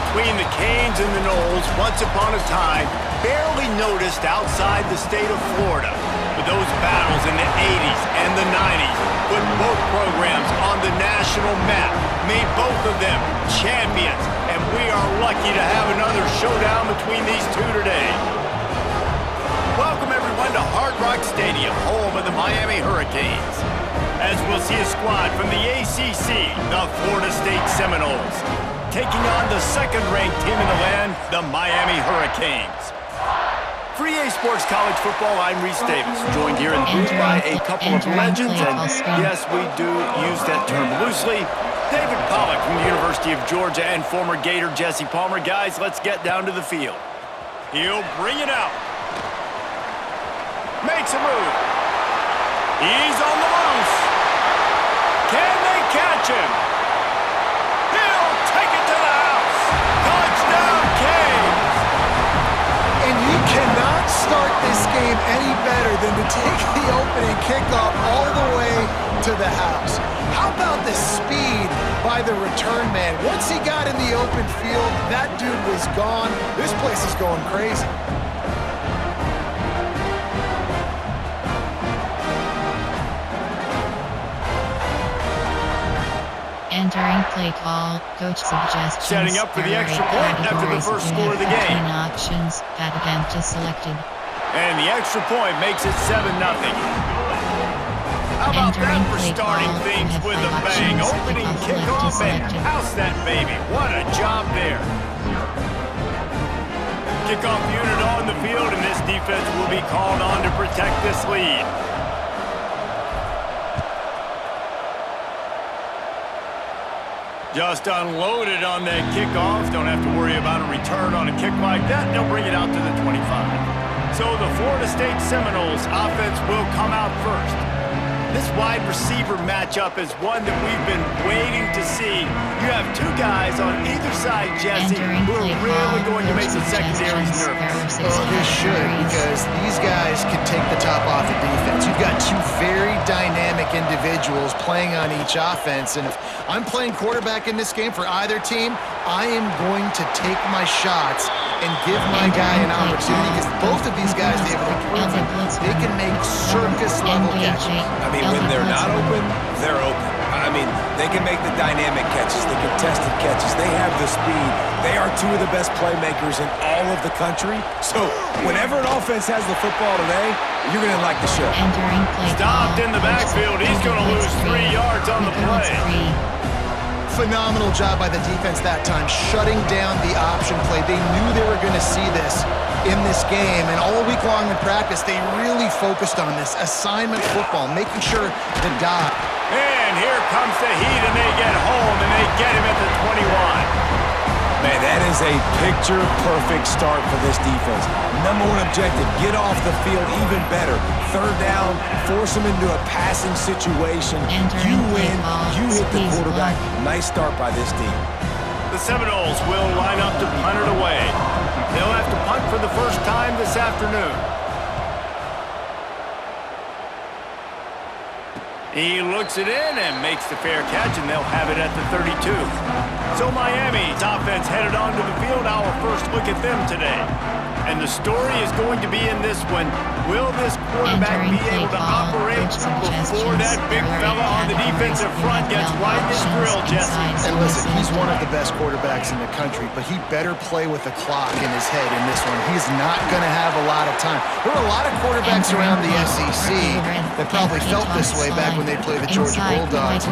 between the Canes and the Noles, once upon a time, barely noticed outside the state of Florida. But those battles in the 80s and the 90s put both programs on the national map, made both of them champions, and we are lucky to have another showdown between these two today. Welcome everyone to Hard Rock Stadium, home of the Miami Hurricanes, as we'll see a squad from the ACC, the Florida State Seminoles, taking on the second-ranked team in the land, the Miami Hurricanes. For EA Sports College Football, I'm Reese Davis, joined here in the booth by a couple of legends, and yes, we do use that term loosely. David Pollack from the University of Georgia and former Gator Jesse Palmer. Guys, let's get down to the field. He'll bring it out. Makes a move. He's on the loose. Can they catch him? He'll take it to the house. Touchdown, Canes. And you cannot start this game any better than to take the opening kickoff all the way to the house. How about the speed by the return man? Once he got in the open field, that dude was gone. This place is going crazy. Entering play call, coach suggestions. Setting up for the extra point after the first score of the game. Options, that attempt is selected. And the extra point makes it 7-0. How about that for starting things with a bang? Opening kickoff and house that baby. What a job there. Kickoff unit on the field, and this defense will be called on to protect this lead. Just unloaded on that kickoff. Don't have to worry about a return on a kick like that. They'll bring it out to the 25. So the Florida State Seminoles offense will come out first. This wide receiver matchup is one that we've been waiting to see. You have two guys on either side, Jesse, who are really going to make the secondaries nervous. Oh, this should, because these guys can take the top off the defense. You've got two very dynamic individuals playing on each offense, and if I'm playing quarterback in this game for either team, I am going to take my shots and give my guy an opportunity, because both of these guys, they have proven they can make circus-level catches. I mean, when they're not open, they're open. I mean, they can make the dynamic catches, the contested catches. They have the speed. They are two of the best playmakers in all of the country. So whenever an offense has the football today, you're going to like the show. Stopped in the backfield. He's going to lose 3 yards on the play. Phenomenal job by the defense that time, shutting down the option play. They knew they were going to see this in this game, and all week long in practice, they really focused on this assignment football, making sure the dot. And here comes the heat, and they get home, and they get him at the 21. Man, that is a picture-perfect start for this defense. Number one objective, get off the field even better. Third down, force them into a passing situation. You win, you hit the quarterback. Nice start by this team. The Seminoles will line up to punt it away. They'll have to punt for the first time this afternoon. He looks it in and makes the fair catch, and they'll have it at the 32. So Miami's offense headed onto the field. Our first look at them today. And the story is going to be in this one. Will this quarterback be able to operate before that big fella on the defensive front gets right in his grill, Jesse? And listen, he's one of the best quarterbacks in the country, but he better play with the clock in his head in this one. He's not going to have a lot of time. There are a lot of quarterbacks around the SEC that probably felt this way back when they played the Georgia Bulldogs.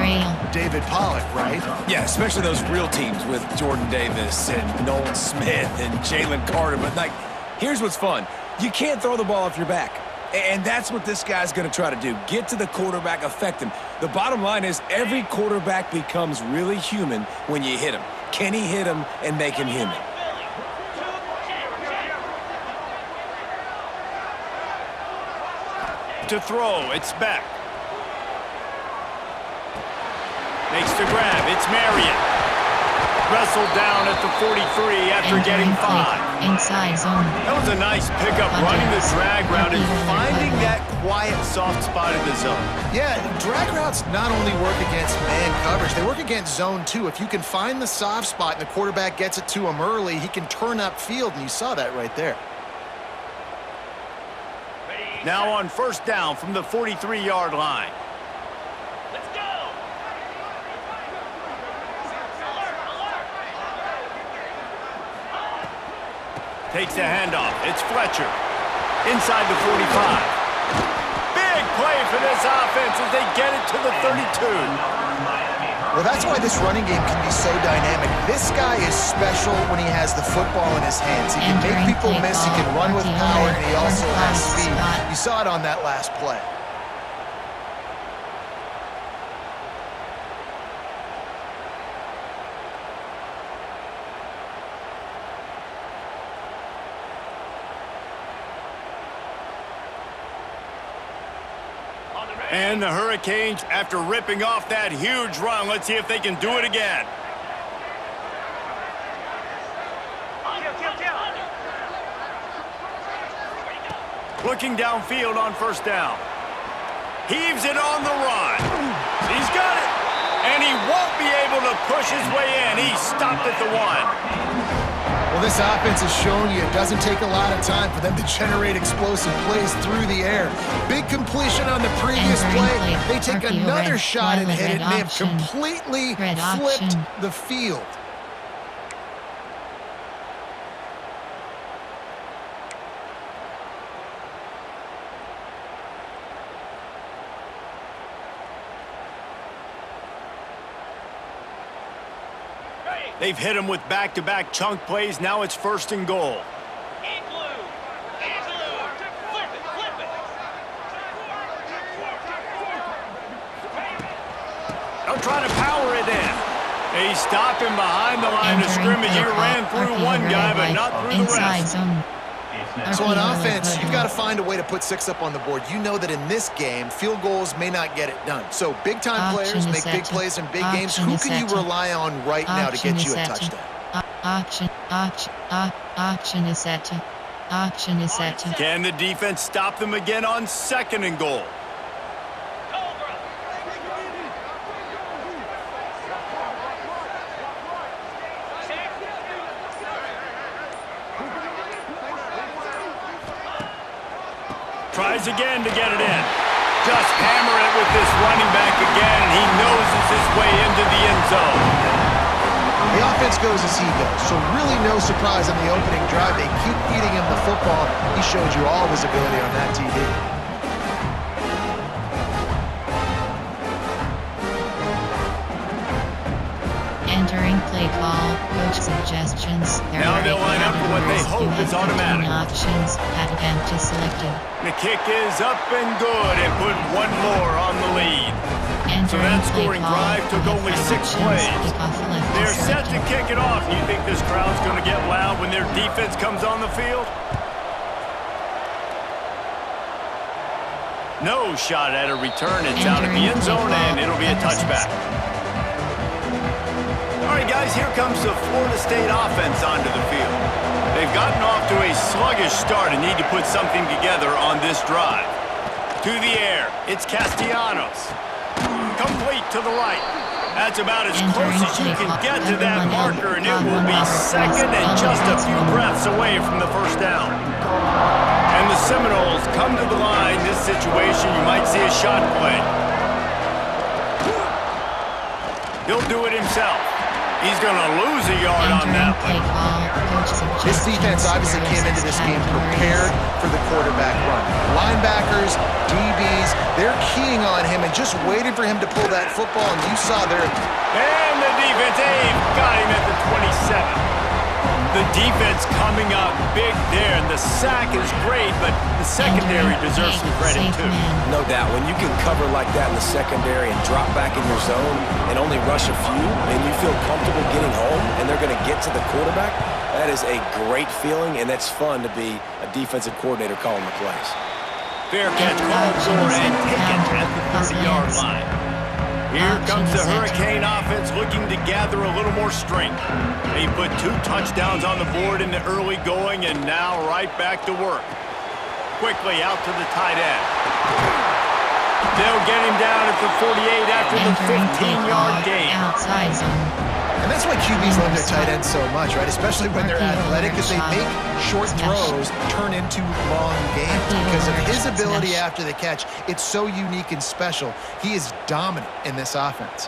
David Pollack, right? Yeah, especially those real teams with Jordan Davis and Nolan Smith and Jalen Carter. But, like, here's what's fun. You can't throw the ball off your back. And that's what this guy's going to try to do. Get to the quarterback, affect him. The bottom line is every quarterback becomes really human when you hit him. Can he hit him and make him human? To throw, it's back. Makes the grab, it's Marion. wrestled down at the 43 after getting 5. Inside zone. That was a nice pickup, running the drag route and finding that quiet, soft spot in the zone. Yeah, drag routes not only work against man coverage, they work against zone too. If you can find the soft spot and the quarterback gets it to him early, he can turn upfield, and you saw that right there. Now on first down from the 43-yard line. Let's go! Takes the handoff. It's Fletcher. Inside the 45. Big play for this offense as they get it to the 32. Well, that's why this running game can be so dynamic. This guy is special when he has the football in his hands. He can make people miss, he can run with power, and he also has speed. You saw it on that last play. And the Hurricanes, after ripping off that huge run, let's see if they can do it again. Looking downfield on first down. Heaves it on the run. He's got it. And he won't be able to push his way in. He stopped at the 1. Well, this offense has shown you it doesn't take a lot of time for them to generate explosive plays through the air. Big completion on the previous play. They take another shot and hit it, and they have completely flipped the field. They've hit him with back-to-back chunk plays. Now it's first and goal. They'll try to power it in. They stopped him behind the line of scrimmage. He ran through one guy, but not through the rest. So on offense, you've got to find a way to put 6 up on the board. You know that in this game, field goals may not get it done. So big-time players make big plays in big games. Who can you rely on right now to get you a touchdown? Option is set. Can the defense stop them again on second and goal? Tries again to get it in. Just hammer it with this running back again, and he noses his way into the end zone. The offense goes as he goes, so really no surprise on the opening drive. They keep feeding him the football. He showed you all of his ability on that TV. Entering play call, coach suggestions. Now they'll line up for what they hope is automatic. Options, attempt is selected. The kick is up and good, and put one more on the lead. So that scoring drive took only 6 plays. They're set to kick it off. You think this crowd's going to get loud when their defense comes on the field? No shot at a return. It's out of the end zone, and it'll be a touchback. All right, guys, here comes the Florida State offense onto the field. They've gotten off to a sluggish start and need to put something together on this drive. To the air, it's Castellanos. Complete to the right. That's about as close as you can get to that marker, and it will be second and just a few breaths away from the first down. And the Seminoles come to the line. This situation, you might see a shot play. He'll do it himself. He's going to lose a yard on that one. This defense obviously came into this game prepared for the quarterback run. Linebackers, DBs, they're keying on him and just waiting for him to pull that football, and you saw there. And the defense, got him at the 27. The defense coming up big there, and the sack is great, but the secondary deserves some credit too. No doubt. When you can cover like that in the secondary and drop back in your zone and only rush a few, and you feel comfortable getting home, and they're going to get to the quarterback, that is a great feeling, and that's fun to be a defensive coordinator calling the plays. Fair catch called for and taken at the 30-yard line. Here comes the Option set. Hurricane offense looking to gather a little more strength. They put 2 touchdowns on the board in the early going and now right back to work. Quickly out to the tight end. They'll get him down at the 48 after the Entering play 15-yard call, gain. outside zone. And that's why QBs love their tight ends so much, right? Especially when they're Marquee athletic, because they alert make short shot. throws turn into long games. Marquee Because of alert his ability smash. after the catch, it's so unique and special. He is dominant in this offense.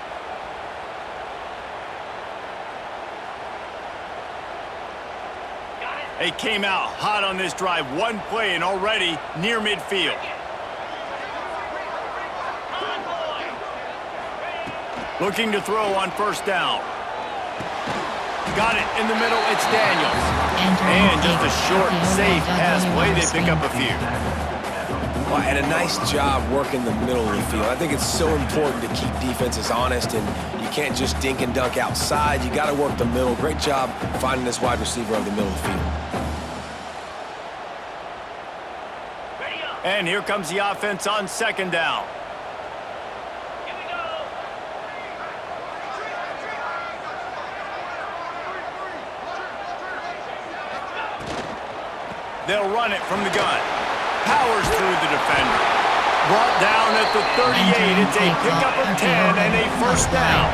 They came out hot on this drive. 1 play and already near midfield. Looking to throw on first down. Got it in the middle. It's Daniels. Entering And just play a short, call, safe pass play. They screen. pick up a few. Well, and a nice job working the middle of the field. I think it's so important to keep defenses honest, and you can't just dink and dunk outside. You got to work the middle. Great job finding this wide receiver of the middle of the field. And here comes the offense on second down. Here we go. They'll run it from the gun. Powers through the defender. Brought down at the 38. It's a pickup of 10 and a first down.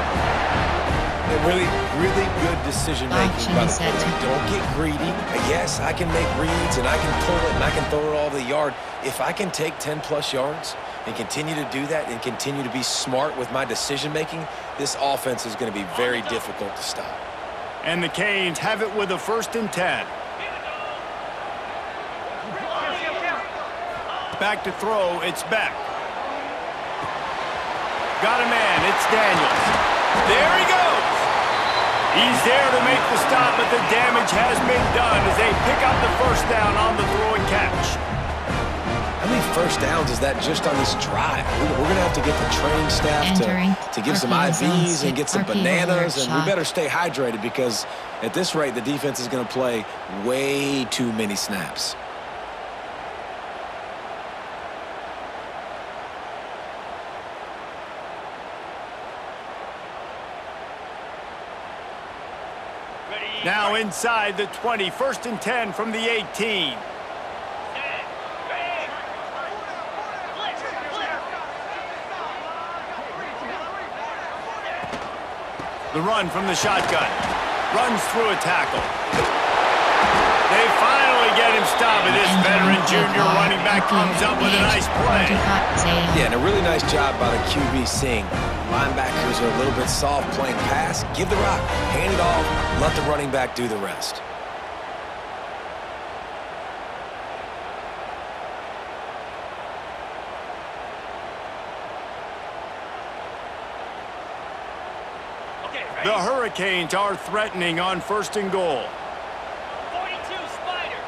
Really good decision-making by the Option set. coach. Don't get greedy. Yes, I can make reads, and I can pull it, and I can throw it all the yard. If I can take 10-plus yards and continue to do that and continue to be smart with my decision-making, this offense is going to be very difficult to stop. And the Canes have it with a 1st and 10. Back to throw, it's Beck. Got a man, it's Daniels. There he goes. He's there to make the stop, but the damage has been done as they pick up the first down on the throw and catch. How many first downs is that just on this drive? We're going to have to get the training staff Entering to give some RPO zone IVs and get some RPO bananas, alert and we shot. better stay hydrated because at this rate, the defense is going to play way too many snaps. Now inside the 20, 1st and 10 from the 18. The run from the shotgun. Runs through a tackle. They finally get him stopped, and this veteran junior running back comes up with a nice play. Yeah, and a really nice job by the QB seeing linebackers are a little bit soft playing pass. Give the rock, hand it off, let the running back do the rest. Okay, ready? The Hurricanes are threatening on 1st and goal. 42 Spider.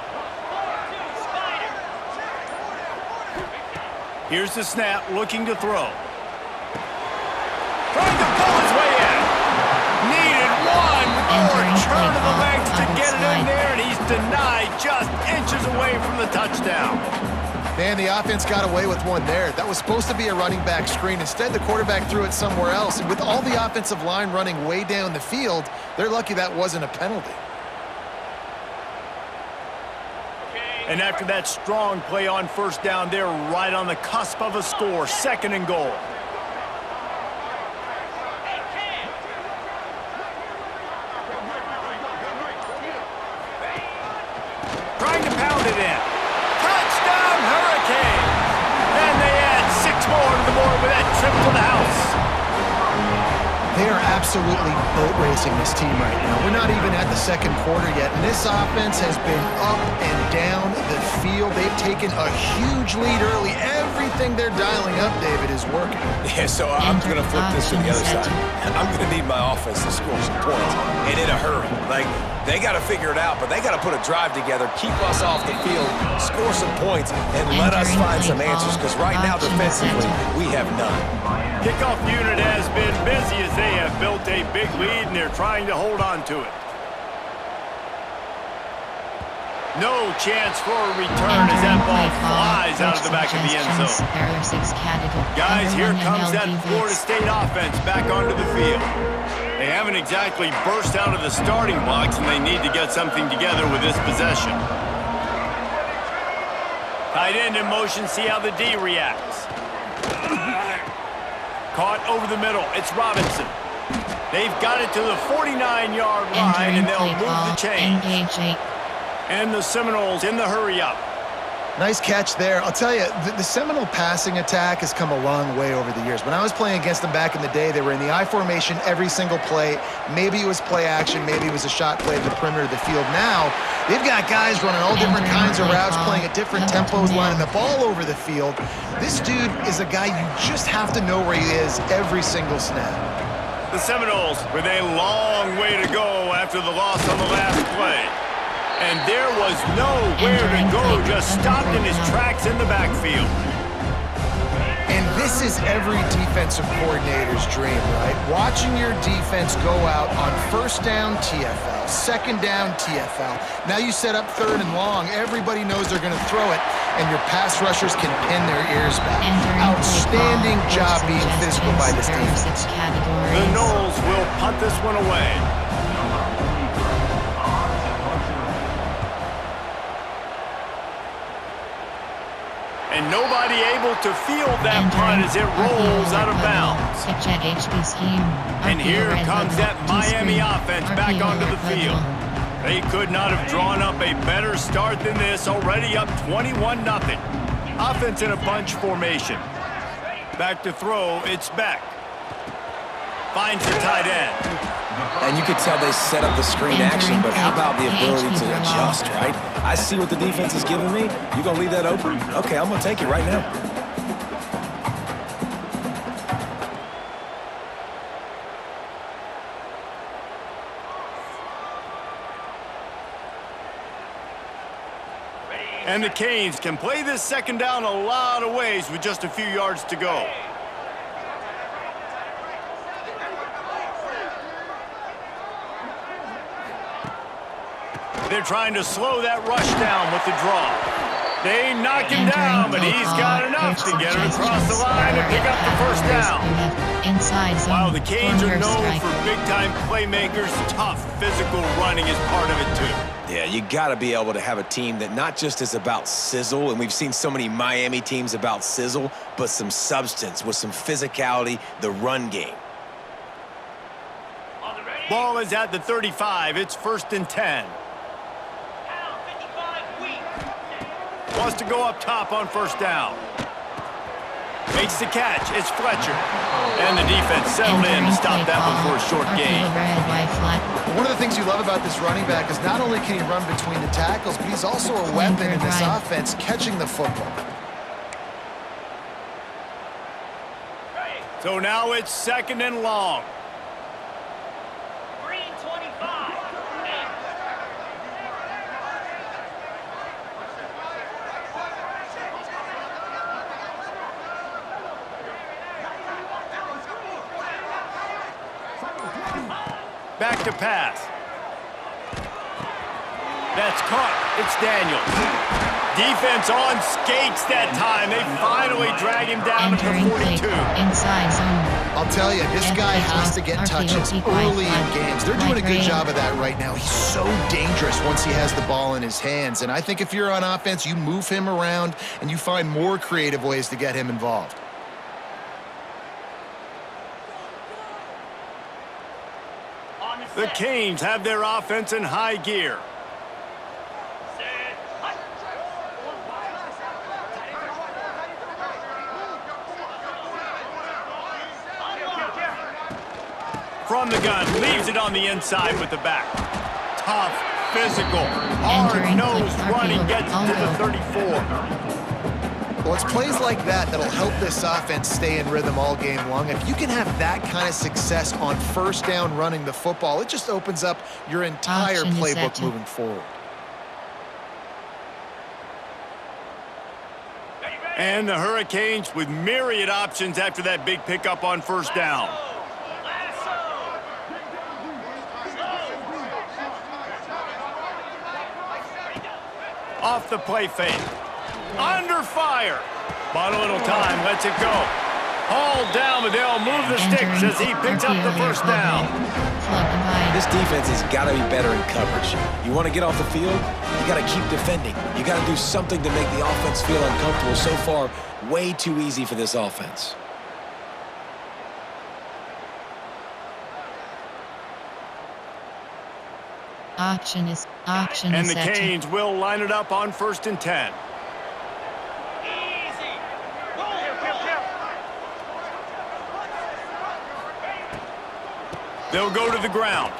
42 Spider. Here's the snap, looking to throw. Trying to pull his way in. Needed one more Entering turn of the play legs to call, get it in outside. there, and he's denied just inches away from the touchdown. Man, the offense got away with one there. That was supposed to be a running back screen. Instead, the quarterback threw it somewhere else. And with all the offensive line running way down the field, they're lucky that wasn't a penalty. And after that strong play on 1st down, they're right on the cusp of a score. 2nd and goal. Trying to pound it in. Touchdown, Hurricane! And they add 6 more to the board with that trip to the house. They are absolutely boat racing this team right now. We're not even at the 2nd quarter yet, and this offense has been up and down the field. They've taken a huge lead early. Everything they're dialing up, David, is working. Yeah, so I'm going to flip this to the other side. I'm going to need my offense to score some points, and in a hurry. Like, they got to figure it out, but they got to put a drive together, keep us off the field, score some points, and let us find some answers, because right now, defensively, we have none. Kickoff unit has been busy as they have built a big lead, and they're trying to hold on to it. No chance for a return as that ball flies out of the back of the end zone. Guys, here comes that Florida State offense back onto the field. They haven't exactly burst out of the starting blocks, and they need to get something together with this possession. Tight end in motion, see how the D reacts. Caught over the middle, it's Robinson. They've got it to the 49-yard line, and they'll move the chains. And the Seminoles in the hurry-up. Nice catch there. I'll tell you, the Seminole passing attack has come a long way over the years. When I was playing against them back in the day, they were in the I formation every single play. Maybe it was play action, maybe it was a shot play at the perimeter of the field. Now, they've got guys running all different kinds of routes, playing at different tempos, lining the ball over the field. This dude is a guy you just have to know where he is every single snap. The Seminoles with a long way to go after the loss on the last play. And there was nowhere to go, just stopped in his tracks in the backfield. And this is every defensive coordinator's dream, right? Watching your defense go out on first down TFL, second down TFL. Now you set up third and long. Everybody knows they're going to throw it, and your pass rushers can pin their ears back. Outstanding job being physical by this defense. The Noles will punt this one away. And nobody able to field that punt as it rolls out of bounds. And here comes that Miami offense back onto the field. They could not have drawn up a better start than this, already up 21-0. Offense in a bunch formation. Back to throw, it's Beck. Finds the tight end. And you could tell they set up the screen action, but how about the ability to adjust, right? I see what the defense is giving me. You gonna leave that open? Okay, I'm gonna take it right now. And the Canes can play this second down a lot of ways with just a few yards to go. They're trying to slow that rush down with the draw. They knock him down, but he's got enough to get it across the line and pick up the first down. While the Canes are known for big-time playmakers, tough physical running is part of it too. Yeah, you got to be able to have a team that not just is about sizzle, and we've seen so many Miami teams about sizzle, but some substance with some physicality, the run game. Ball is at the 35. It's 1st and 10. Wants to go up top on first down. Makes the catch. It's Fletcher. And the defense settled in to stop that one for a short gain. One of the things you love about this running back is not only can he run between the tackles, but he's also a weapon in this offense, catching the football. So now it's 2nd and long. Green 25. Back to pass. That's caught. It's Daniels. Defense on skates that time. They finally drag him down to the 42. Inside zone. I'll tell you, this guy has to get touches early in games. They're doing a good job of that right now. He's so dangerous once he has the ball in his hands. And I think if you're on offense, you move him around and you find more creative ways to get him involved. The Canes have their offense in high gear. From the gun, leaves it on the inside with the back. Tough, physical, hard-nosed running, gets it to the 34. Well, it's plays like that that'll help this offense stay in rhythm all game long. If you can have that kind of success on first down running the football, it just opens up your entire playbook moving forward. And the Hurricanes with myriad options after that big pickup on first down. Off the play fake. Under fire. Bought a little time, lets it go. Hauled down, but they'll move the sticks as he picks up the first down. This defense has got to be better in coverage. You want to get off the field, you got to keep defending. You got to do something to make the offense feel uncomfortable. So far, way too easy for this offense. Auction is And the set. Canes will line it up on 1st and 10. Easy. Roll. They'll go to the ground.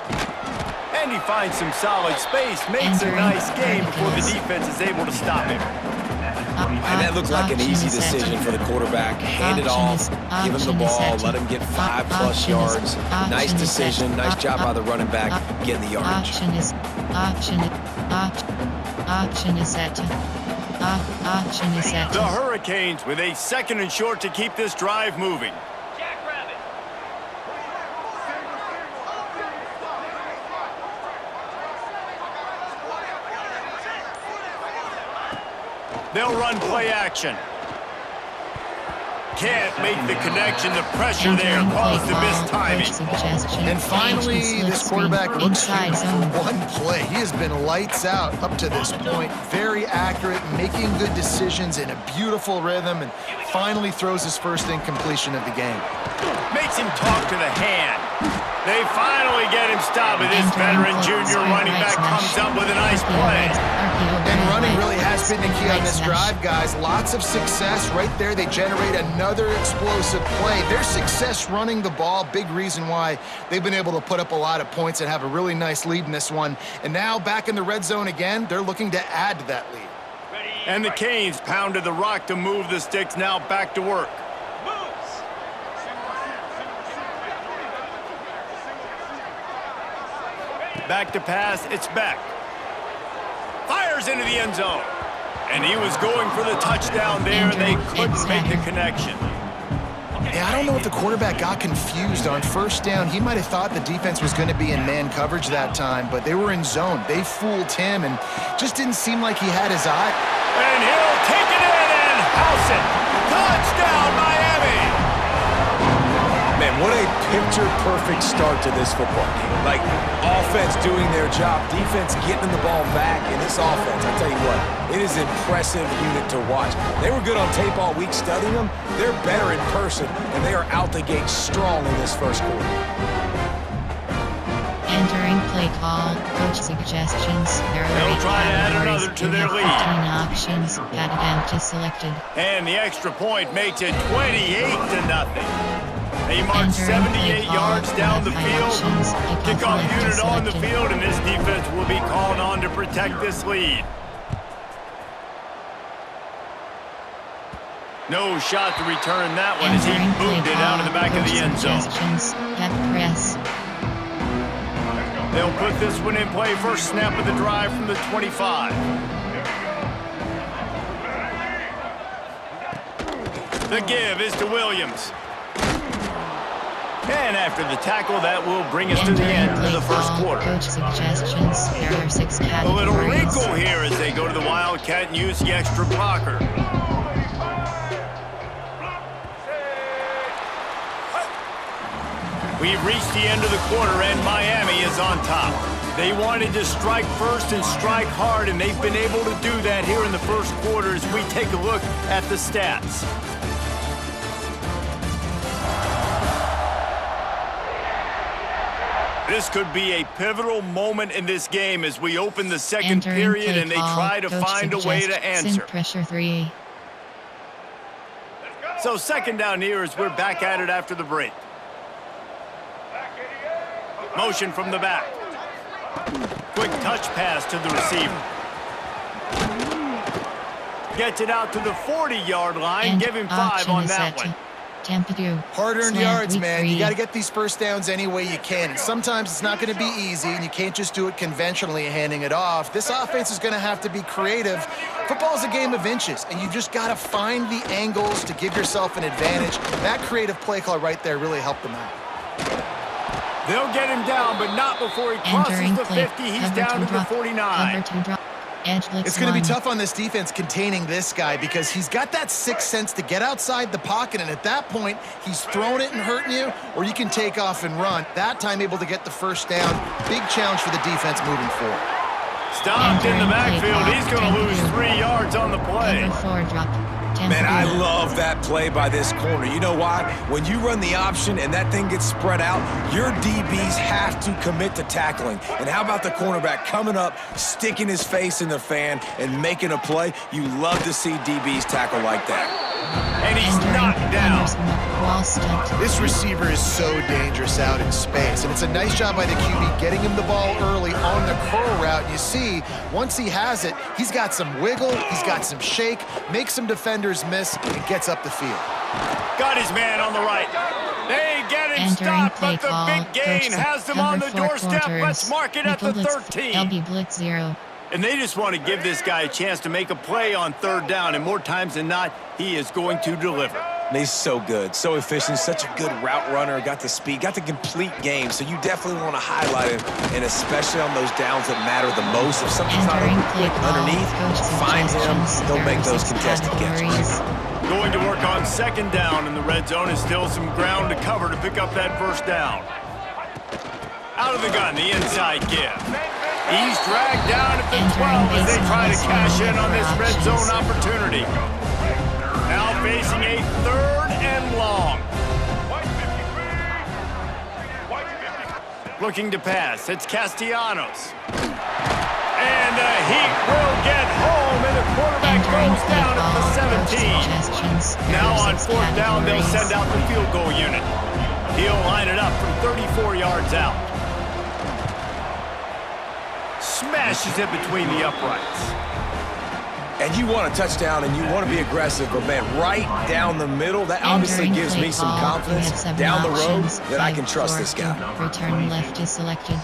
And he finds some solid space. Makes a Entering nice game before the Hurricanes. defense is able to stop him. And that looked like an easy decision for the quarterback. Hand it off, give him the ball, let him get 5+ yards. Nice decision, nice job by the running back getting the yardage. Auction is set. Auction is set. The Hurricanes with a 2nd and short to keep this drive moving. Jackrabbit. They'll run play action. Can't make the connection. The pressure there caused the missed timing. And finally, this quarterback looks inside for zone. one play. He has been lights out up to this point. Very accurate, making good decisions in a beautiful rhythm, and finally throws his first incompletion of the game. Makes him talk to the hand. They finally get him stopped, but this veteran junior running back comes up with a nice play. And running really has been the key on this drive, guys. Lots of success right there. They generate another explosive play. Their success running the ball, big reason why they've been able to put up a lot of points and have a really nice lead in this one. And now back in the red zone again, they're looking to add to that lead. And the Canes pounded the rock to move the sticks, now back to work. Moves. Back to pass, it's Beck. Fires into the end zone. And he was going for the touchdown there, and they couldn't make the connection. Yeah, I don't know if the quarterback got confused on 1st down. He might have thought the defense was going to be in man coverage that time, but they were in zone. They fooled him and just didn't seem like he had his eye. And he'll take it in and house it. Touchdown, Miami! Man, what a picture-perfect start to this football game. Like, offense doing their job, defense getting the ball back, and this offense, I tell you what, it is an impressive unit to watch. They were good on tape all week studying them. They're better in person, and they are out the gate strong in this first quarter. Entering play call, coach suggestions. They'll try to add another to their lead. 15 options, added empty selected. And the extra point makes it 28-0. They march Entering 78 play yards call, down the modify field. options, Kickoff left unit on the selected. field, and this defense will be called on to protect this lead. No shot to return that one as he Entering play moved it out of the back of the end zone. suggestions, get press. They'll put this one in play. First snap of the drive from the 25. The give is to Williams. And after the tackle, that will bring us to the Entering end of play the first call, quarter. coach suggestions. There are 6 A categories. little wrinkle here as they go to the Wildcat and use the extra blocker. We've reached the end of the quarter, and Miami is on top. They wanted to strike first and strike hard, and they've been able to do that here in the first quarter as we take a look at the stats. This could be a pivotal moment in this game as we open the second Entering period play and they call, try to coach find a way to suggests answer. pressure 3. So second down here as we're back at it after the break. Motion from the back. Quick touch pass to the receiver. Gets it out to the 40-yard line. And Give him 5 on that one. Tempadu. Hard-earned Slant yards, week man. 3. You got to get these first downs any way you can. And sometimes it's not going to be easy, and you can't just do it conventionally handing it off. This offense is going to have to be creative. Football's a game of inches, and you just got to find the angles to give yourself an advantage. That creative play call right there really helped them out. They'll get him down, but not before he crosses Entering the play. 50. He's Cover down to to the drop. 49. Cover to drop. Edge blitz It's going to be 1. tough on this defense containing this guy because he's got that sixth sense to get outside the pocket, and at that point, he's throwing it and hurting you, or you can take off and run. That time able to get the first down. Big challenge for the defense moving forward. Stopped in the Entering play backfield. clock, He's going to 10 lose to 3 yards on the play. Number 4 drop. 10 Man, to I 2. love that play by this corner. You know why? When you run the option and that thing gets spread out, your DBs have to commit to tackling. And how about the cornerback coming up, sticking his face in the fan, and making a play? You love to see DBs tackle like that. And he's Entering knocked down. Anderson, wall stunt. This receiver is so dangerous out in space, and it's a nice job by the QB getting him the ball early on the curl route. And you see, once he has it, he's got some wiggle, he's got some shake, makes some defenders miss, and gets up the field. Got his man on the right. They get him Entering stopped, play but the call, big gain coach, has them on number the 4 doorstep. quarters. Let's mark it at the Nickel blitz, 13. LB blitz 0. And they just want to give this guy a chance to make a play on 3rd down, and more times than not, he is going to deliver. And he's so good, so efficient, such a good route runner, got the speed, got the complete game. So you definitely want to highlight him, and especially on those downs that matter the most. If something's not Entering play quick call, underneath, coach find him, suggestions. he'll make There are those 6 contested catches. categories. Going to work on 2nd down in the red zone, and still some ground to cover to pick up that 1st down. Out of the gun, the inside give. He's dragged down at the 12 as they try to cash in on this red zone opportunity. Now facing a 3rd and long. Looking to pass, it's Castellanos. And he will get home, and the quarterback Entering goes play down call, at the coach 17. suggestions. There Now are on 6 4th down, they'll categories. send out the field goal unit. He'll line it up from 34 yards out. Smashes it between the uprights. And you want a touchdown, and you want to be aggressive, but man, right down the middle, that obviously Entering gives play me some call, you confidence have 7 down the road options. that I 5, can trust 4, this guy. 2. Return left is selected.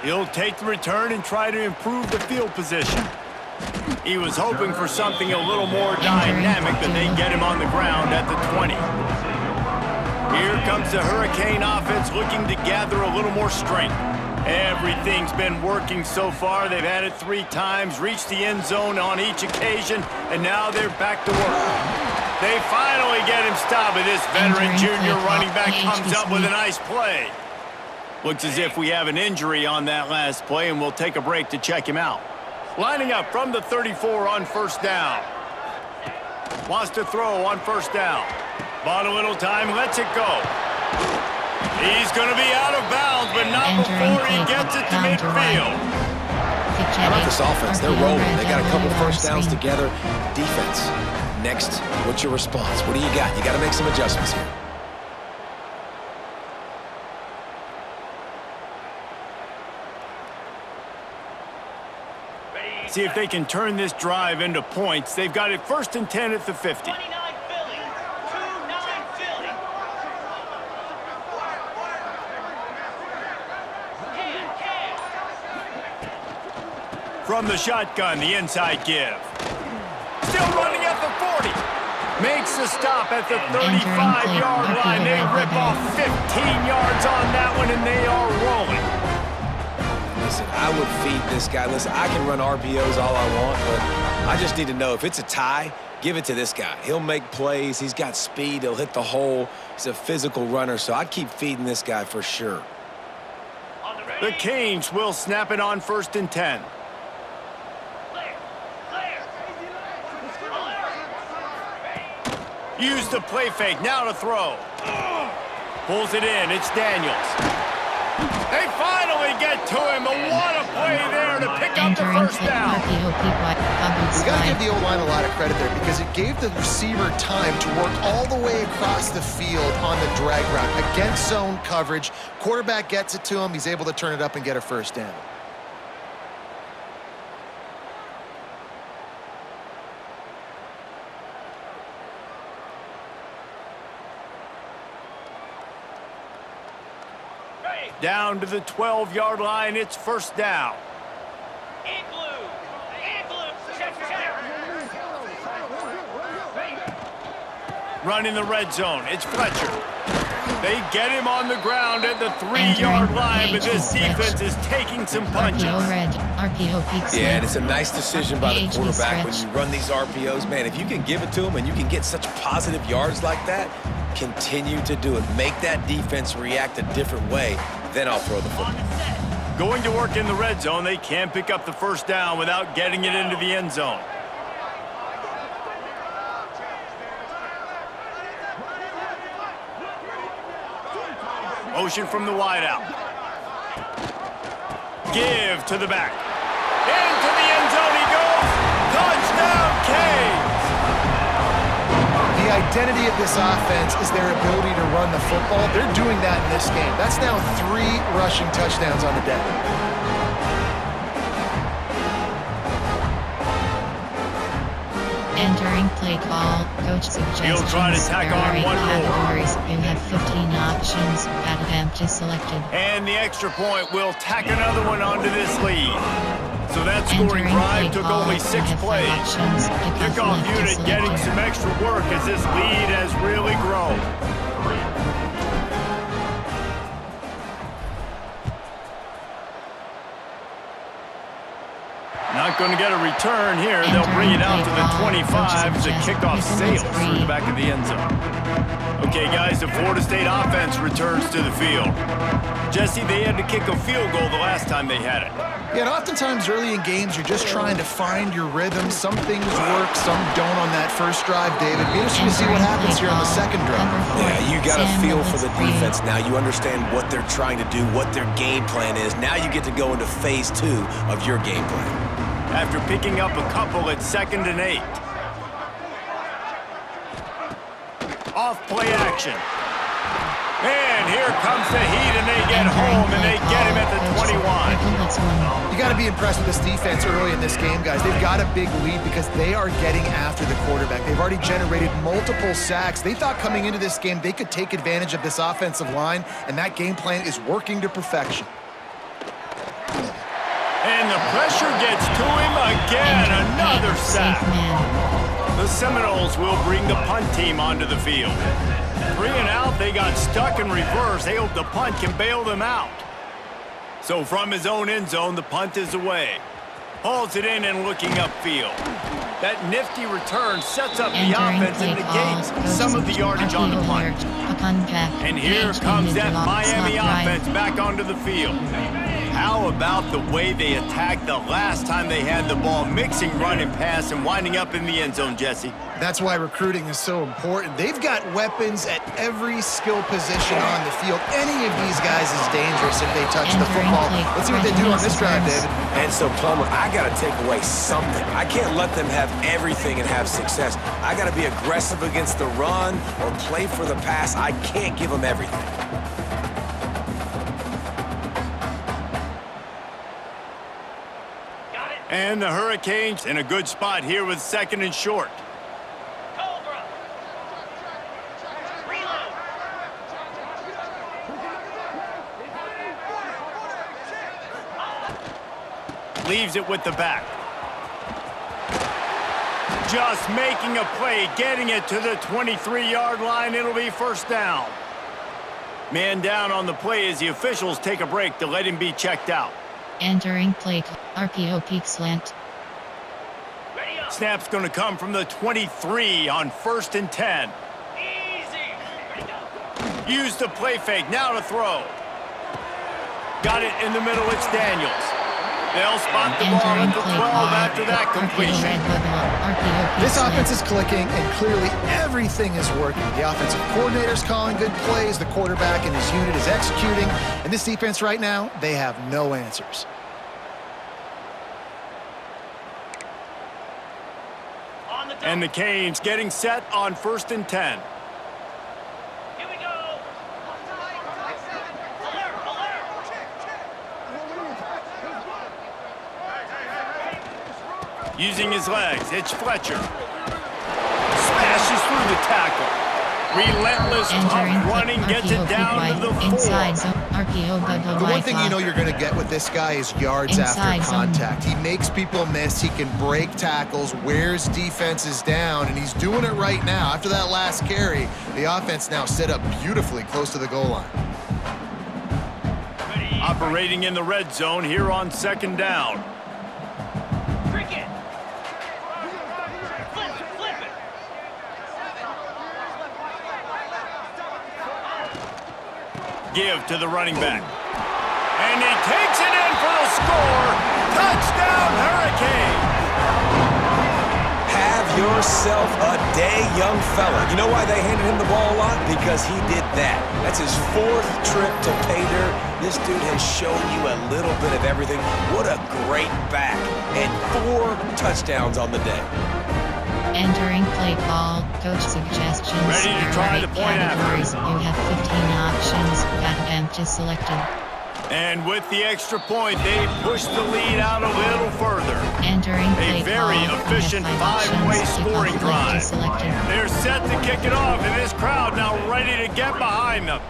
He'll take the return and try to improve the field position. He was hoping for something a little more dynamic, but they get him on the ground at the 20. Here comes the Hurricane offense looking to gather a little more strength. Everything's been working so far. They've had it 3 times, reached the end zone on each occasion, and now they're back to work. They finally get him stopped, and this veteran junior running back comes up with a nice play. Looks as if we have an injury on that last play, and we'll take a break to check him out. Lining up from the 34 on 1st down. Wants to throw on 1st down. Bought a little time, lets it go. He's going to be out of bounds, but not before he gets it to midfield. How about this offense? They're rolling. They got a couple 1st downs together. Defense. Next, what's your response? What do you got? You got to make some adjustments here. See if they can turn this drive into points. They've got it 1st and 10 at the 50. 29 Philly. 29 Philly. From the shotgun, the inside give. Still running at the 40. Makes the stop at the 35-yard line. They rip off 15 yards on that one, and they are rolling. Listen, I would feed this guy. Listen, I can run RPOs all I want, but I just need to know if it's a tie, give it to this guy. He'll make plays. He's got speed. He'll hit the hole. He's a physical runner, so I'd keep feeding this guy for sure. The Canes will snap it on 1st and 10. Use the play fake, now to throw. Pulls it in, it's Daniels. They finally get to him, but what a play there to pick up the 1st down. We got to give the O-line a lot of credit there because it gave the receiver time to work all the way across the field on the drag route against zone coverage. Quarterback gets it to him. He's able to turn it up and get a 1st down. Down to the 12-yard line, it's 1st down. In blue. In blue. Check, check. Running the red zone, it's Fletcher. They get him on the ground at the 3-yard line, but this defense is taking some punches. RPO red, RPO peak slant. Yeah, and it's a nice decision by the PHP quarterback when stretch. you run these RPOs. Man, if you can give it to them and you can get such positive yards like that, continue to do it. Make that defense react a different way, then I'll throw the football. Going to work in the red zone, they can't pick up the first down without getting it into the end zone. Motion from the wideout. Give to the back. Into the end zone he goes. Touchdown, Canes! The identity of this offense is their ability to run the football. They're doing that in this game. That's now 3 rushing touchdowns on the day. Entering play call, coach suggests He'll try to tack on one more. categories. You have 15 options. Add empty selected. And the extra point will tack another one onto this lead. So that scoring Entering drive play took call, only you 6 have 5 plays. options. Kickoff left to unit select getting here. some extra work as this lead has really grown. Not going to get a return here. They'll bring it out to the 25 as the kickoff sails through the back of the end zone. Okay, guys, the Florida State offense returns to the field. Jesse, they had to kick a field goal the last time they had it. Yeah, and oftentimes early in games, you're just trying to find your rhythm. Some things work, some don't on that first drive, David. Be interesting to see what happens here on the second drive. Yeah, you got a Sam feel for the Mills, defense now. You understand what they're trying to do, what their game plan is. Now you get to go into phase 2 of your game plan. After picking up a couple at 2nd and 8. Off play action. And here comes the heat, and they get home, and they get him at the 21. You got to be impressed with this defense early in this game, guys. They've got a big lead because they are getting after the quarterback. They've already generated multiple sacks. They thought coming into this game they could take advantage of this offensive line, and that game plan is working to perfection. And the pressure gets to him again. Another sack. The Seminoles will bring the punt team onto the field. 3 and out, they got stuck in reverse. They hope the punt can bail them out. So from his own end zone, the punt is away. Hauls it in and looking upfield. That nifty return sets up the offense and negates some of the yardage on the punt. And here comes that Miami offense back onto the field. How about the way they attacked the last time they had the ball, mixing run and pass and winding up in the end zone, Jesse? That's why recruiting is so important. They've got weapons at every skill position on the field. Any of these guys is dangerous if they touch the football. Let's see what they do on this drive, David. And so, Plummer, I got to take away something. I can't let them have everything and have success. I got to be aggressive against the run or play for the pass. I can't give them everything. And the Hurricanes in a good spot here with 2nd and short. Cobra. Reload. Leaves it with the back. Just making a play, getting it to the 23-yard line. It'll be first down. Man down on the play as the officials take a break to let him be checked out. Entering play RPO peak slant. Ready up. Snap's going to come from the 23 on 1st and 10. Easy. Ready go. Use the play fake, now to throw. Got it in the middle, it's Daniels. They'll spot the ball at the 12 after that completion. This offense is clicking, and clearly everything is working. The offensive coordinator's calling good plays, the quarterback and his unit is executing, and this defense right now, they have no answers. On the And the Canes getting set on 1st and 10. Here we go. Alert, alert. Using his legs, it's Fletcher. Smashes through the tackle. Relentless, Entering tough running gets it down to the 4. inside zone. RPO bubble The one wide thing you know you're going to get with this guy is yards Inside after zone. contact. He makes people miss. He can break tackles, wears defenses down, and he's doing it right now. After that last carry, the offense now set up beautifully close to the goal line. Operating in the red zone here on 2nd down. Cricket. Flip it. Give to the running back. And he takes it in for the score. Touchdown, Hurricane. Have yourself a day, young fella. You know why they handed him the ball a lot? Because he did that. That's his 4th trip to pay dirt. This dude has shown you a little bit of everything. What a great back. And 4 touchdowns on the day. Entering play call. Coach suggestions. Ready to There try are the 8 point after. categories. You have 15 options. Got empty selected. And with the extra point, they push the lead out a little further. Entering play A very call. efficient You have 5 5-way options. scoring Kickoff left drive. selected. They're set to kick it off, and this crowd now ready to get behind them.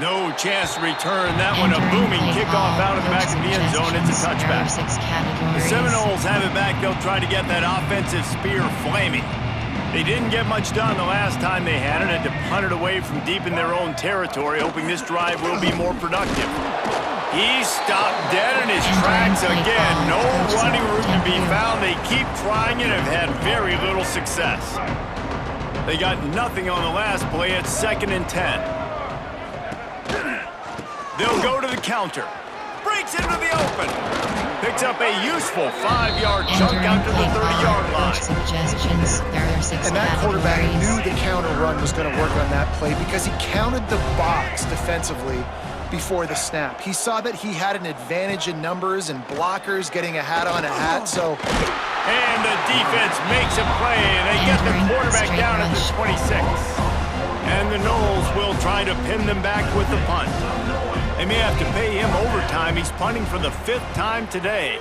No chance to return that one. A Entering booming play kickoff call. out of the back of the end zone. It's a Suggestions. There are touchback. 6 The categories. Seminoles have it back. They'll try to get that offensive spear flaming. They didn't get much done the last time they had it. Had to punt it away from deep in their own territory, hoping this drive will be more productive. He stopped dead in his tracks again. No running room to be found. They keep trying and have had very little success. They got nothing on the last play. It's 2nd and 10. They'll go to the counter. Breaks into the open. Picks up a useful 5-yard chunk out to the 30-yard line. Suggestions. There are 6 And that quarterback categories. knew the counter run was going to work on that play because he counted the box defensively before the snap. He saw that he had an advantage in numbers and blockers getting a hat on a hat, so... And the defense makes a play, and they get the quarterback down at the 26. And the Noles will try to pin them back with the punt. They may have to pay him overtime. He's punting for the 5th time today.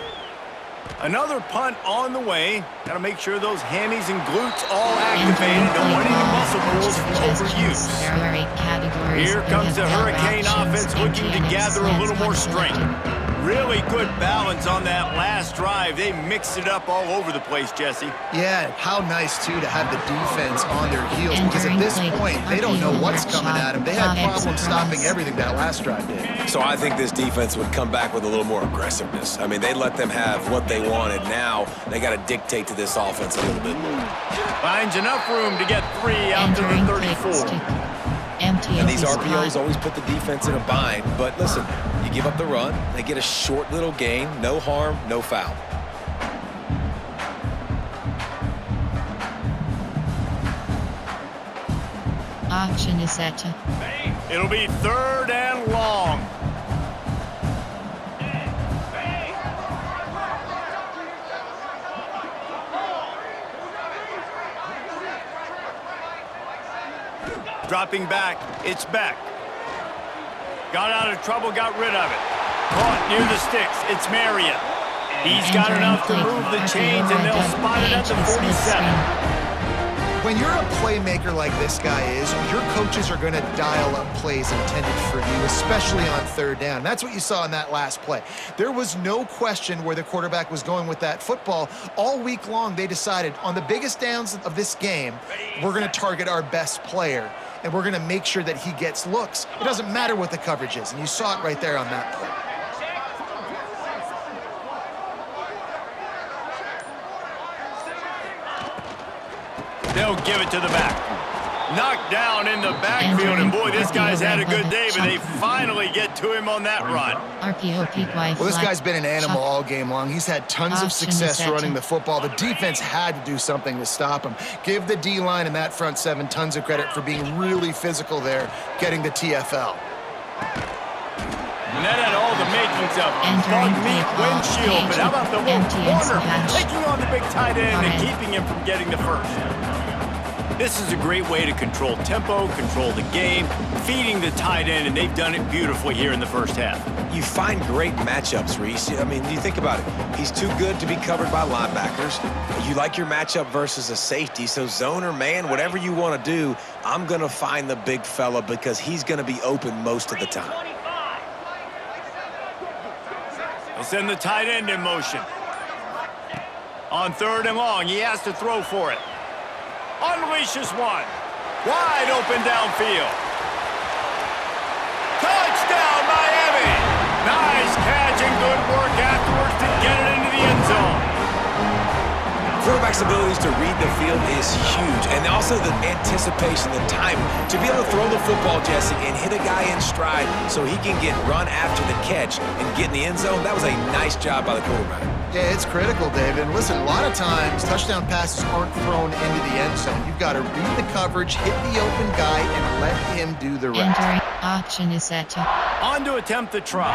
Another punt on the way. Got to make sure those hammies and glutes all activated. Don't want any muscle pulls from overuse. There are 8 categories. Here You comes the have Hurricane options. offense looking to MTNX gather a little more selected. strength. Really good balance on that last drive. They mixed it up all over the place, Jesse. Yeah, how nice, too, to have the defense on their heels, because at Entering this play, point, they don't know what's RPO coming at them. They had shot, problems surprise. stopping everything that last drive did. So I think this defense would come back with a little more aggressiveness. I mean, they let them have what they wanted. Now they got to dictate to this offense a little bit more. Finds enough room to get 3 out to the Entering play 34. stick. Empty And these open RPOs spot. always put the defense in a bind. But listen, you give up the run, they get a short little gain, no harm, no foul. Option is set to It'll be 3rd and long. Dropping back, it's Beck. Got out of trouble, got rid of it. Caught near the sticks, it's Marion. He's got enough to move the chains, and they'll spot it at the 47. When you're a playmaker like this guy is, your coaches are going to dial up plays intended for you, especially on 3rd down. That's what you saw in that last play. There was no question where the quarterback was going with that football. All week long, they decided on the biggest downs of this game, we're going to target our best player, and we're going to make sure that he gets looks. It doesn't matter what the coverage is, and you saw it right there on that play. They'll give it to the back. Knocked down in the backfield, and boy, this guy's had a good day, but they finally get to him on that run. RPO peak Y Well, this flat. guy's been an animal all game long. He's had tons of Option success set. running the football. The defense had to do something to stop him. Give the D-line and that front 7 tons of credit for being really physical there, getting the TFL. And that had all the makings of Entering bug meat play call, windshield, but how about the little MTN's corner patch. taking on the big tight end and Alright. keeping him from getting the first? This is a great way to control tempo, control the game, feeding the tight end, and they've done it beautifully here in the first half. you find great matchups, Reese. I mean, you think about it. He's too good to be covered by linebackers. You like your matchup versus a safety, so zone or man, whatever you want to do, I'm going to find the big fella because he's going to be open most of the time. They send the tight end in motion. On 3rd and long, he has to throw for it. Unleashes one. Wide open downfield. Touchdown, Miami! Nice catch and good work afterwards to get it into the end zone. Quarterback's abilities to read the field is huge, and also the anticipation, the timing. To be able to throw the football, Jesse, and hit a guy in stride so he can get run after the catch and get in the end zone, that was a nice job by the quarterback. Yeah, it's critical, David. And listen, a lot of times touchdown passes aren't thrown into the end zone. You've got to read the coverage, hit the open guy, and let him do the rest. Entering auction is set to. On to attempt the try.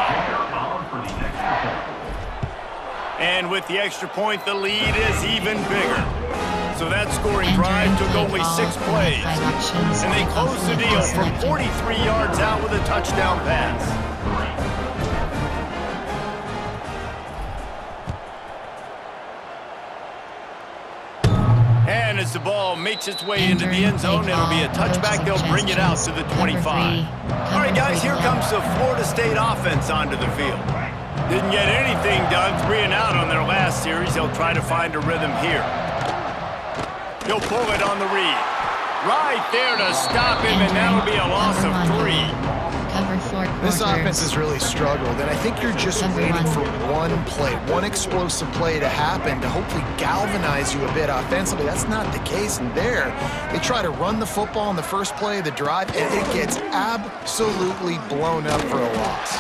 And with the extra point, the lead is even bigger. So that scoring drive took only 6 plays. And they closed the deal from 43 yards out with a touchdown pass. And as the ball makes its way into the end zone, it'll be a touchback. They'll bring it out to the 25. All right, guys, here comes the Florida State offense onto the field. Didn't get anything done, 3 and out on their last series. They'll try to find a rhythm here. He'll pull it on the read. Right there to stop him, and that'll be a loss of 3. Cover 4 quarters. This offense has really struggled, and I think you're just waiting for one play, one explosive play to happen to hopefully galvanize you a bit offensively. That's not the case, and there, they try to run the football in the first play of the drive, and it gets absolutely blown up for a loss.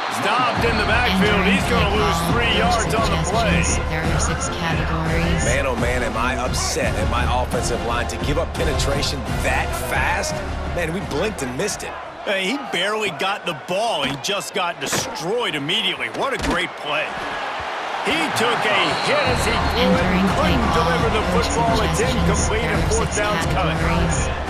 Stopped in the backfield. He's going to lose 3 yards on the play. There are 6 categories. Man, oh man, am I upset at my offensive line to give up penetration that fast? Man, we blinked and missed it. Hey, he barely got the ball. He just got destroyed immediately. What a great play. He took a hit as he threw it and couldn't deliver the football. It's incomplete and 4th down's coming.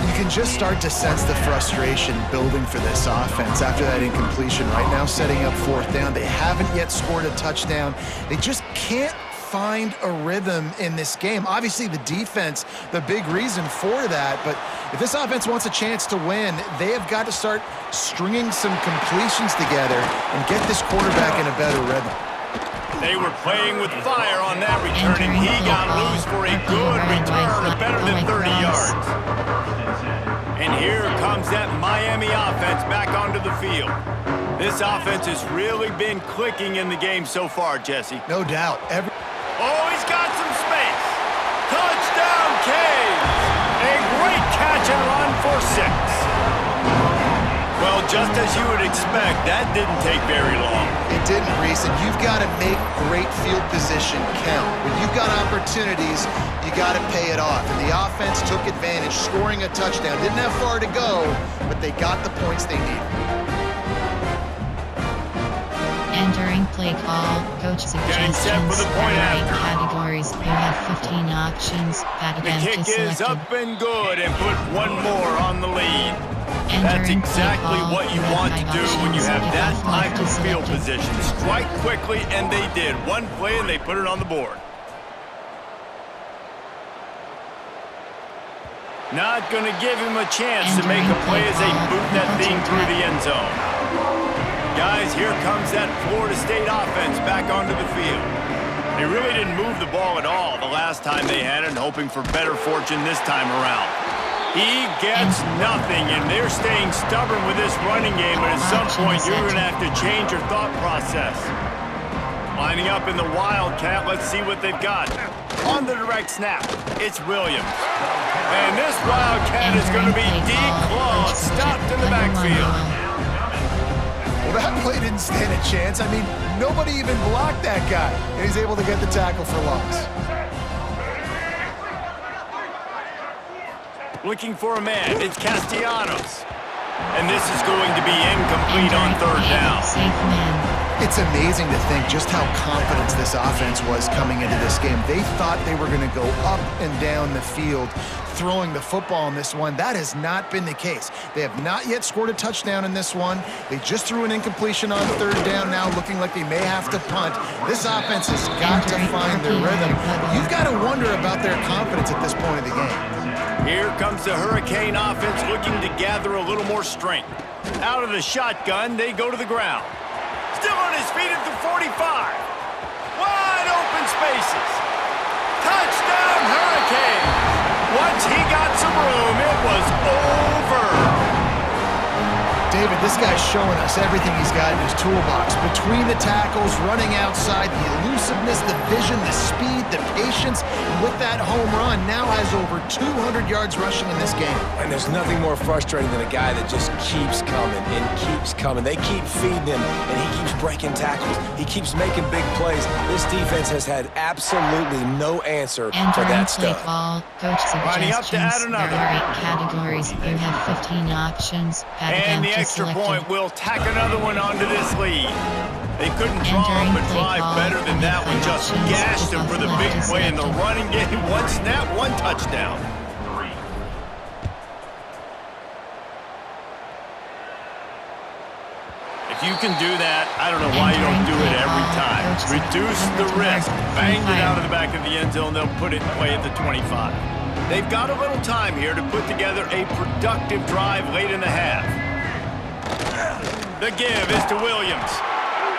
You can just start to sense the frustration building for this offense after that incompletion. Right now, setting up 4th down. They haven't yet scored a touchdown. They just can't find a rhythm in this game. Obviously, the defense, the big reason for that, but if this offense wants a chance to win, they have got to start stringing some completions together and get this quarterback in a better rhythm. They were playing with fire on that return, and he got loose for a good return of better than 30 yards. And here comes that Miami offense back onto the field. This offense has really been clicking in the game so far, Jesse. No doubt. Oh, he's got some space. Touchdown, Canes. A great catch and run for 6. Well, just as you would expect, that didn't take very long. It didn't, Reese, and you've got to make great field position count. When you've got opportunities, you got to pay it off. And the offense took advantage, scoring a touchdown. Didn't have far to go, but they got the points they needed. Entering play call, coach Getting suggestions. set for the point after. Categories. You have 15 options. Bat The again kick is up and good and put one more on the lead. That's exactly what you want to do when you have that type of field position. Strike quickly, and they did. One play, and they put it on the board. Not going to give him a chance to make a play as they boot that thing through the end zone. Guys, here comes that Florida State offense back onto the field. They really didn't move the ball at all the last time they had it, and hoping for better fortune this time around. He gets nothing, and they're staying stubborn with this running game, but at some point you're going to have to change your thought process. Lining up in the Wildcat, let's see what they've got. On the direct snap, it's Williams. And this Wildcat is going to be declawed, stopped in the backfield. Well, that play didn't stand a chance. I mean, nobody even blocked that guy, and he's able to get the tackle for loss. Looking for a man, it's Castellanos. And this is going to be incomplete on 3rd down. Safe man. It's amazing to think just how confident this offense was coming into this game. They thought they were going to go up and down the field throwing the football in this one. That has not been the case. They have not yet scored a touchdown in this one. They just threw an incompletion on third down now, looking like they may have to punt. This offense has got to find their rhythm. You've got to wonder about their confidence at this point of the game. Here comes the Hurricane offense looking to gather a little more strength. Out of the shotgun, they go to the ground. Still on his feet at the 45. Wide open spaces. Touchdown Hurricane. Once he got some room, it was over. David, this guy's showing us everything he's got in his toolbox. Between the tackles, running outside, the elusiveness, the vision, the speed, the patience. And with that home run, now has over 200 yards rushing in this game. And there's nothing more frustrating than a guy that just keeps coming and keeps coming. They keep feeding him, and he keeps breaking tackles. He keeps making big plays. This defense has had absolutely no answer for that stuff. Ball, coach Lining up to add suggestions. another. There are 8 categories. You have 15 options. And the extra point will tack another one onto this lead. They couldn't draw him but drive better than that one. Just gashed him for the big play in the running game. One snap, one touchdown. If you can do that, I don't know why you don't do it every time. Reduce the risk. Banged it out of the back of the end zone. They'll put it in play at the 25. They've got a little time here to put together a productive drive late in the half. The give is to Williams.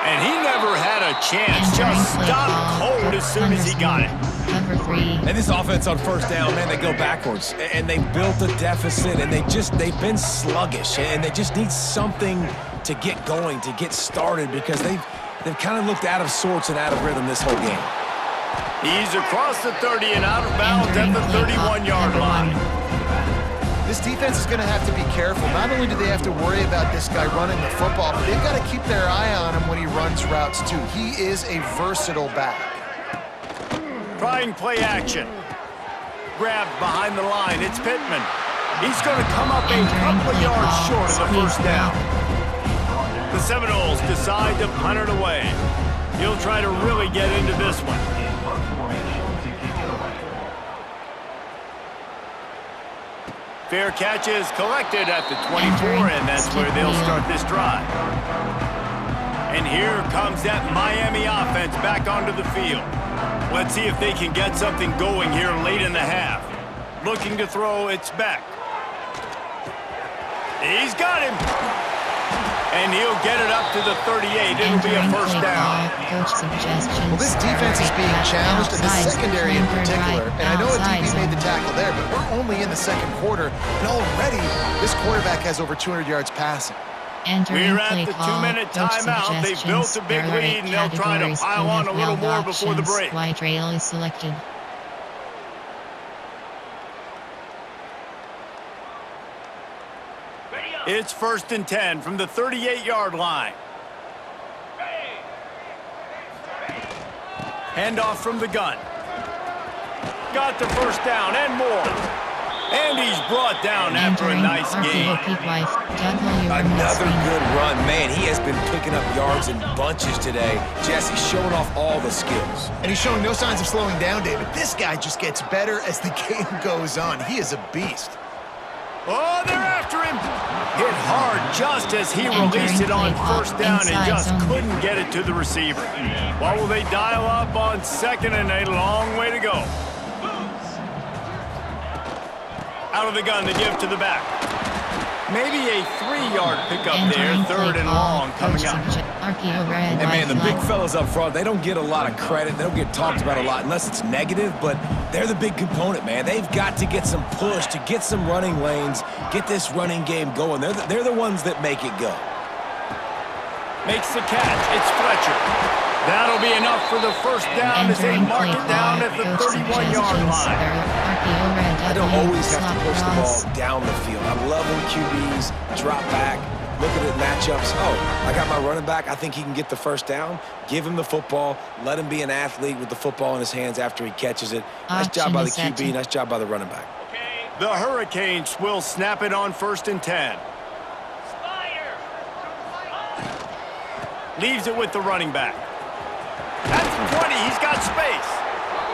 And he never had a chance. Just stopped cold as soon as he got it. Number 3. And this offense on first down, man, they go backwards. And they built a deficit, and they've been sluggish. And they just need something to get going, to get started, because they've kind of looked out of sorts and out of rhythm this whole game. He's across the 30 and out of bounds at the 31-yard line. This defense is going to have to be careful. Not only do they have to worry about this guy running the football, but they've got to keep their eye on him when he runs routes too. He is a versatile back. Trying play action. Grabbed behind the line. It's Pittman. He's going to come up a couple of yards short of the first down. The Seminoles decide to punt it away. He'll try to really get into this one. Fair catch is collected at the 24, and that's where they'll start this drive. And here comes that Miami offense back onto the field. Let's see if they can get something going here late in the half. Looking to throw, it's Beck. He's got him. And he'll get it up to the 38. It'll be a first down. Well, this defense is being challenged, and the secondary in particular. And I know a DB made the tackle there, but we're only in the second quarter, and already this quarterback has over 200 yards passing. We're at the 2-minute timeout. They've built a big lead, and they'll try to pile on a little more before the break. Wide rail is selected. It's 1st and 10 from the 38-yard line. Handoff from the gun. Got the first down and more. And he's brought down after a nice game. Another good run. Man, he has been picking up yards in bunches today. Jesse showing off all the skills. And he's showing no signs of slowing down, David. This guy just gets better as the game goes on. He is a beast. Oh, they're after him. Hit hard just as he released it on first down and just couldn't get it to the receiver. What will they dial up on second and a long way to go? Out of the gun, the give to the back. Maybe a 3-yard pickup there, 3rd and long coming up. And man, the big fellas up front, they don't get a lot of credit. They don't get talked about a lot unless it's negative, but they're the big component, man. They've got to get some push, to get some running lanes, get this running game going. They're the ones that make it go. Makes the catch. It's Fletcher. That'll be enough for the first down as they mark it down at the 31-yard line. I don't always have to push the ball down the field. I love when QBs drop back, look at it matchups. Oh, I got my running back. I think he can get the first down. Give him the football. Let him be an athlete with the football in his hands after he catches it. Nice job by the QB. Nice job by the running back. The Hurricanes will snap it on 1st and 10. Leaves it with the running back. That's 20. He's got space.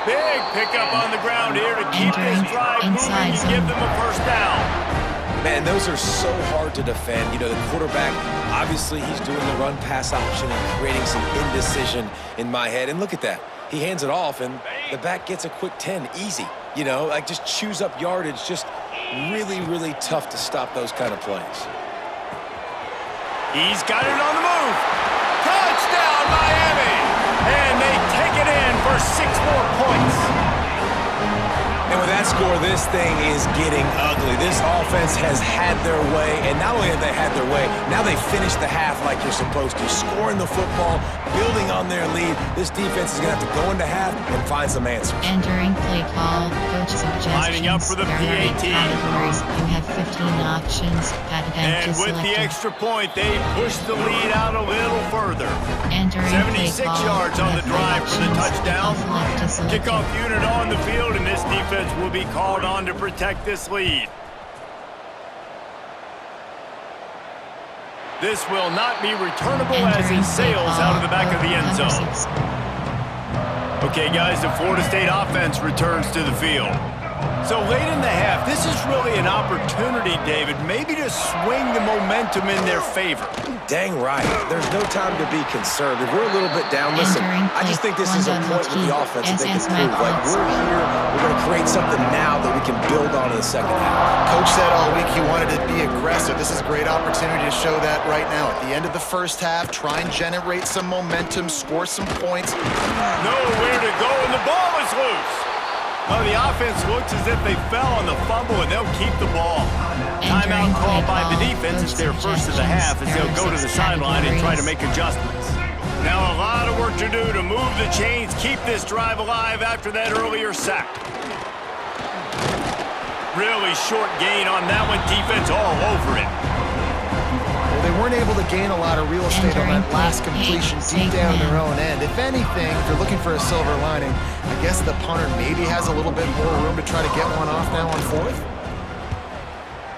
Big pickup on the ground here to keep this Entering drive moving inside and zone. give them a first down. Man, those are so hard to defend. You know, the quarterback, obviously he's doing the run-pass option and creating some indecision in my head. And look at that. He hands it off, and the back gets a quick 10. Easy. You know, like just chews up yardage. Just really, really tough to stop those kind of plays. He's got it on the move. Touchdown, Miami! And they take it in for 6 more points. And with that score, this thing is getting ugly. This offense has had their way, and not only have they had their way, now they finished the half like you're supposed to, scoring the football, building on their lead. This defense is going to have to go into half and find some answers. Entering play call, coach suggestions. Lining up for the There are 8 PAT. categories. You have 15 options. Padded And empty with the selected. extra point, they push the lead out a little further. Entering 76 play call. yards on You the have drive for the options. touchdown. Off left is selected. Kickoff unit on the field, and this defense will be called on to protect this lead. This will not be returnable as Entering it play sails call, out of the back of the end cover zone. 6. Okay, guys, the Florida State offense returns to the field. So late in the half, this is really an opportunity, David, maybe to swing the momentum in their favor. Dang right. There's no time to be concerned. If we're a little bit down, listen, Entering I just think this is a play point with the one offense that they SS can prove. Like, Methods. we're here, we're going to create something now that we can build on in the second half. Coach said all week he wanted to be aggressive. This is a great opportunity to show that right now. At the end of the first half, try and generate some momentum, score some points. Nowhere to go, and the ball is loose. Well, the offense looks as if they fell on the fumble, and they'll keep the ball. Timeout Entering called play by the call, defense is coach their first of the suggestions. half as There they'll are go to 6 the sideline and try to categories. make adjustments. Now a lot of work to do to move the chains, keep this drive alive after that earlier sack. Really short gain on that one, defense all over it. Well, they weren't able to gain a lot of real estate on that Entering last play completion eight, deep down in their man. own end. If anything, if you're looking for a silver lining, I guess the punter maybe has a little bit more room to try to get one off now on 4th.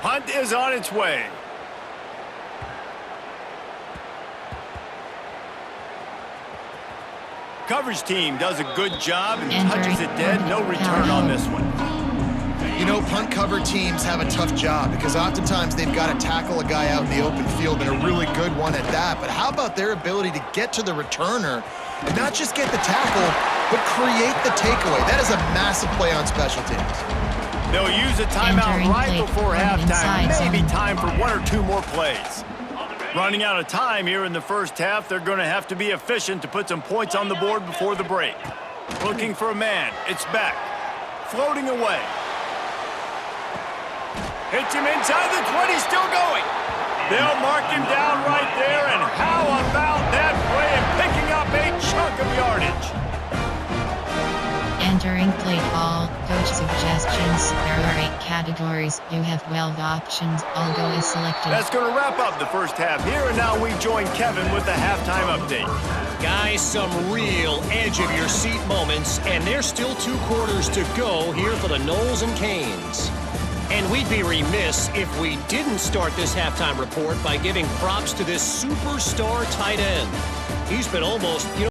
Hunt is on its way. Coverage team does a good job and touches it dead. No return on this one. You know, punt cover teams have a tough job because oftentimes they've got to tackle a guy out in the open field and a really good one at that. But how about their ability to get to the returner and not just get the tackle, but create the takeaway? That is a massive play on special teams. They'll use a timeout Entering right play before clock halftime. inside Maybe zone. time for 1 or 2 more plays. Running out of time here in the first half, they're going to have to be efficient to put some points on the board before the break. Looking for a man. It's Beck. Floating away. Hits him inside the 20, still going. They'll mark him down right there, and how about that play and picking up a chunk of yardage? Entering play call, coach suggestions. There are 8 categories. You have 12 options. All go is selected. That's going to wrap up the first half here, and now we join Kevin with the halftime update. Guys, some real edge-of-your-seat moments, and there's still 2 quarters to go here for the Noles and Canes. And we'd be remiss if we didn't start this halftime report by giving props to this superstar tight end. He's been almost,